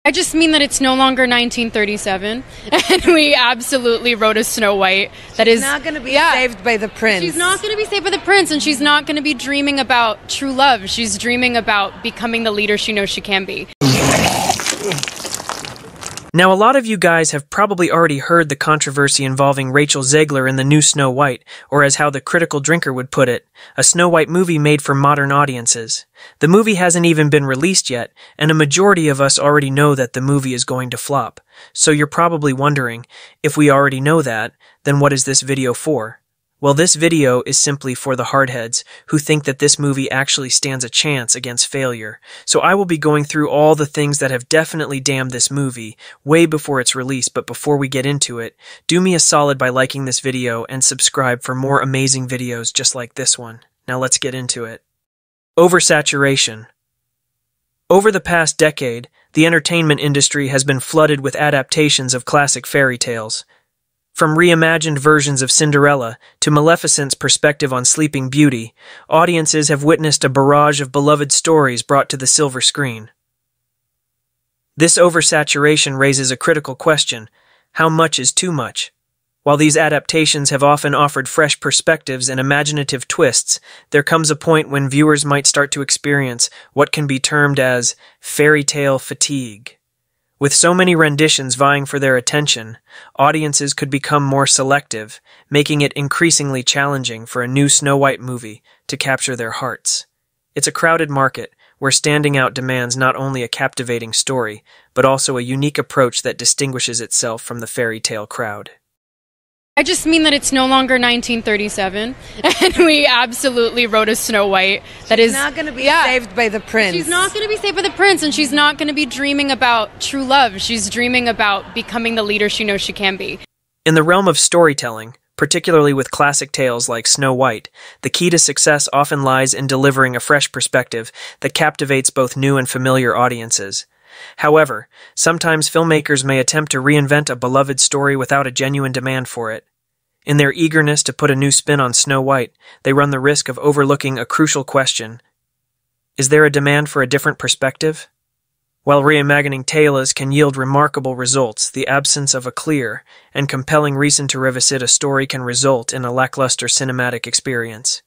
I just mean that it's no longer 1937, and we absolutely wrote a Snow White that is not going to be saved by the prince. She's not going to be saved by the prince, and she's not going to be dreaming about true love. She's dreaming about becoming the leader she knows she can be. Now, a lot of you guys have probably already heard the controversy involving Rachel Zegler in the new Snow White, or as how the critical drinker would put it, a Snow White movie made for modern audiences. The movie hasn't even been released yet, and a majority of us already know that the movie is going to flop. So you're probably wondering, if we already know that, then what is this video for? Well, this video is simply for the hardheads who think that this movie actually stands a chance against failure. So I will be going through all the things that have definitely damned this movie way before its release, but before we get into it, do me a solid by liking this video and subscribe for more amazing videos just like this one. Now let's get into it. Oversaturation. Over the past decade, the entertainment industry has been flooded with adaptations of classic fairy tales. From reimagined versions of Cinderella to Maleficent's perspective on Sleeping Beauty, audiences have witnessed a barrage of beloved stories brought to the silver screen. This oversaturation raises a critical question: how much is too much? While these adaptations have often offered fresh perspectives and imaginative twists, there comes a point when viewers might start to experience what can be termed as fairy tale fatigue. With so many renditions vying for their attention, audiences could become more selective, making it increasingly challenging for a new Snow White movie to capture their hearts. It's a crowded market where standing out demands not only a captivating story, but also a unique approach that distinguishes itself from the fairy tale crowd. I just mean that it's no longer 1937, and we absolutely wrote a Snow White that is not going to be saved by the prince. She's not going to be saved by the prince, and she's not going to be dreaming about true love. She's dreaming about becoming the leader she knows she can be. In the realm of storytelling, particularly with classic tales like Snow White, the key to success often lies in delivering a fresh perspective that captivates both new and familiar audiences. However, sometimes filmmakers may attempt to reinvent a beloved story without a genuine demand for it. In their eagerness to put a new spin on Snow White, they run the risk of overlooking a crucial question: is there a demand for a different perspective? While reimagining tales can yield remarkable results, the absence of a clear and compelling reason to revisit a story can result in a lackluster cinematic experience.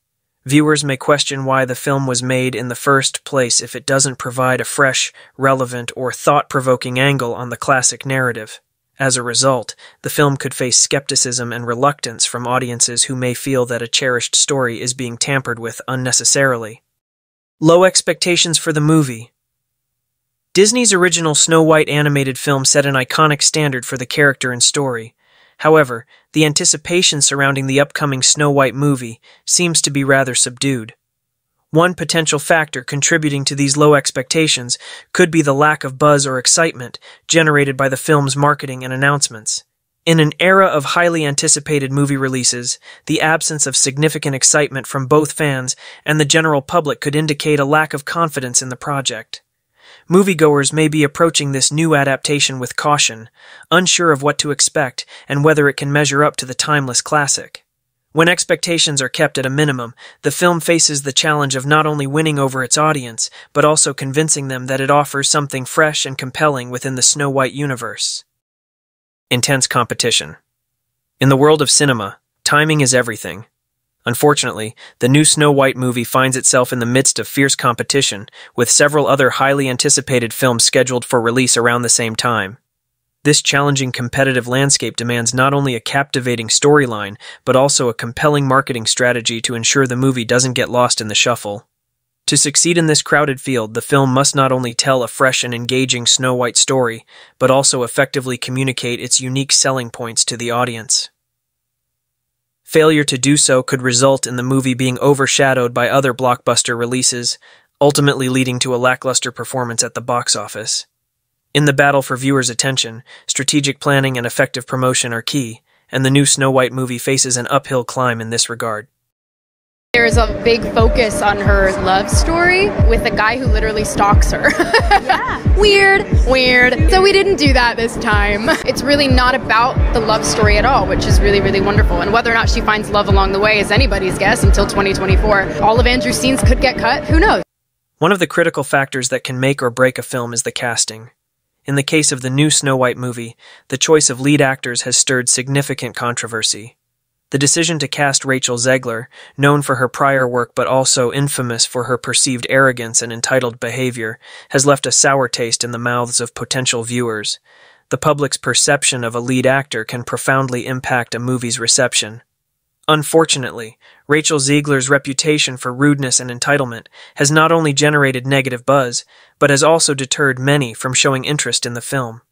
Viewers may question why the film was made in the first place if it doesn't provide a fresh, relevant, or thought-provoking angle on the classic narrative. As a result, the film could face skepticism and reluctance from audiences who may feel that a cherished story is being tampered with unnecessarily. Low expectations for the movie. Disney's original Snow White animated film set an iconic standard for the character and story. However, the anticipation surrounding the upcoming Snow White movie seems to be rather subdued. One potential factor contributing to these low expectations could be the lack of buzz or excitement generated by the film's marketing and announcements. In an era of highly anticipated movie releases, the absence of significant excitement from both fans and the general public could indicate a lack of confidence in the project. Moviegoers may be approaching this new adaptation with caution, unsure of what to expect and whether it can measure up to the timeless classic. When expectations are kept at a minimum, the film faces the challenge of not only winning over its audience, but also convincing them that it offers something fresh and compelling within the Snow White universe. Intense competition. In the world of cinema, timing is everything. Unfortunately, the new Snow White movie finds itself in the midst of fierce competition, with several other highly anticipated films scheduled for release around the same time. This challenging competitive landscape demands not only a captivating storyline, but also a compelling marketing strategy to ensure the movie doesn't get lost in the shuffle. To succeed in this crowded field, the film must not only tell a fresh and engaging Snow White story, but also effectively communicate its unique selling points to the audience. Failure to do so could result in the movie being overshadowed by other blockbuster releases, ultimately leading to a lackluster performance at the box office. In the battle for viewers' attention, strategic planning and effective promotion are key, and the new Snow White movie faces an uphill climb in this regard. There's a big focus on her love story with a guy who literally stalks her. Yeah. Weird. So we didn't do that this time. It's really not about the love story at all, which is really, really wonderful. And whether or not she finds love along the way is anybody's guess until 2024. All of Andrew's scenes could get cut. Who knows? One of the critical factors that can make or break a film is the casting. In the case of the new Snow White movie, the choice of lead actors has stirred significant controversy. The decision to cast Rachel Zegler, known for her prior work but also infamous for her perceived arrogance and entitled behavior, has left a sour taste in the mouths of potential viewers. The public's perception of a lead actor can profoundly impact a movie's reception. Unfortunately, Rachel Zegler's reputation for rudeness and entitlement has not only generated negative buzz, but has also deterred many from showing interest in the film.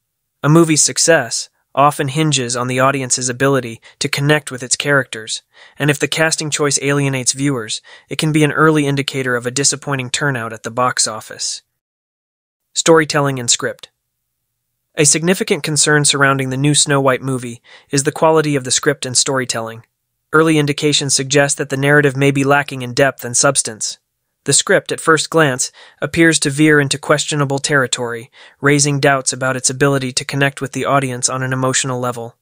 A movie's success often hinges on the audience's ability to connect with its characters, and if the casting choice alienates viewers, it can be an early indicator of a disappointing turnout at the box office. Storytelling and script. A significant concern surrounding the new Snow White movie is the quality of the script and storytelling. Early indications suggest that the narrative may be lacking in depth and substance. The script, at first glance, appears to veer into questionable territory, raising doubts about its ability to connect with the audience on an emotional level.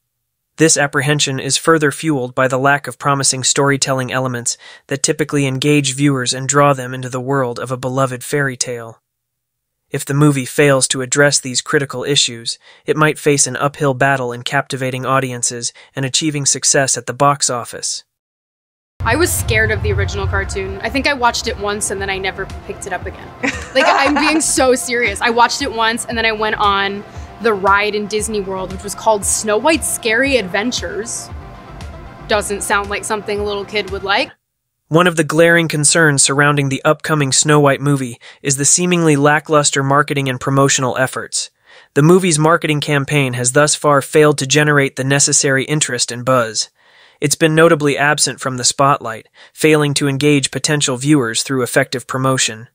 This apprehension is further fueled by the lack of promising storytelling elements that typically engage viewers and draw them into the world of a beloved fairy tale. If the movie fails to address these critical issues, it might face an uphill battle in captivating audiences and achieving success at the box office. I was scared of the original cartoon. I think I watched it once and then I never picked it up again. Like, I'm being so serious. I watched it once and then I went on the ride in Disney World, which was called Snow White's Scary Adventures. Doesn't sound like something a little kid would like. One of the glaring concerns surrounding the upcoming Snow White movie is the seemingly lackluster marketing and promotional efforts. The movie's marketing campaign has thus far failed to generate the necessary interest and buzz. It's been notably absent from the spotlight, failing to engage potential viewers through effective promotion.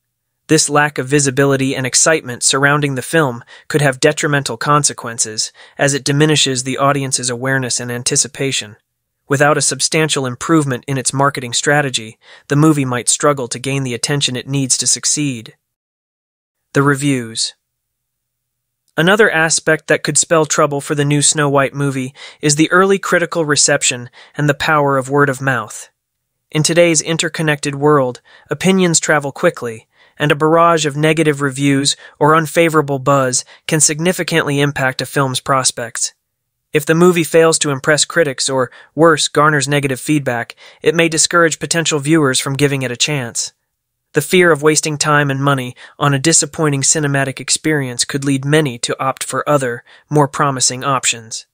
This lack of visibility and excitement surrounding the film could have detrimental consequences, as it diminishes the audience's awareness and anticipation. Without a substantial improvement in its marketing strategy, the movie might struggle to gain the attention it needs to succeed. The reviews. Another aspect that could spell trouble for the new Snow White movie is the early critical reception and the power of word of mouth. In today's interconnected world, opinions travel quickly, and a barrage of negative reviews or unfavorable buzz can significantly impact a film's prospects. If the movie fails to impress critics or, worse, garners negative feedback, it may discourage potential viewers from giving it a chance. The fear of wasting time and money on a disappointing cinematic experience could lead many to opt for other, more promising options.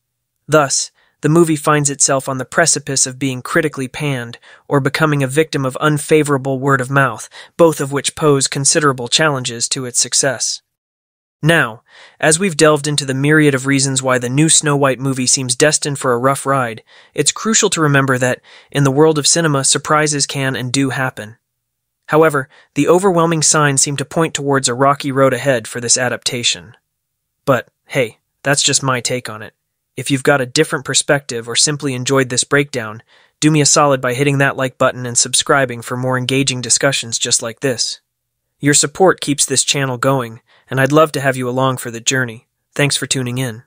Thus, the movie finds itself on the precipice of being critically panned or becoming a victim of unfavorable word of mouth, both of which pose considerable challenges to its success. Now, as we've delved into the myriad of reasons why the new Snow White movie seems destined for a rough ride, it's crucial to remember that, in the world of cinema, surprises can and do happen. However, the overwhelming signs seem to point towards a rocky road ahead for this adaptation. But, hey, that's just my take on it. If you've got a different perspective or simply enjoyed this breakdown, do me a solid by hitting that like button and subscribing for more engaging discussions just like this. Your support keeps this channel going, and I'd love to have you along for the journey. Thanks for tuning in.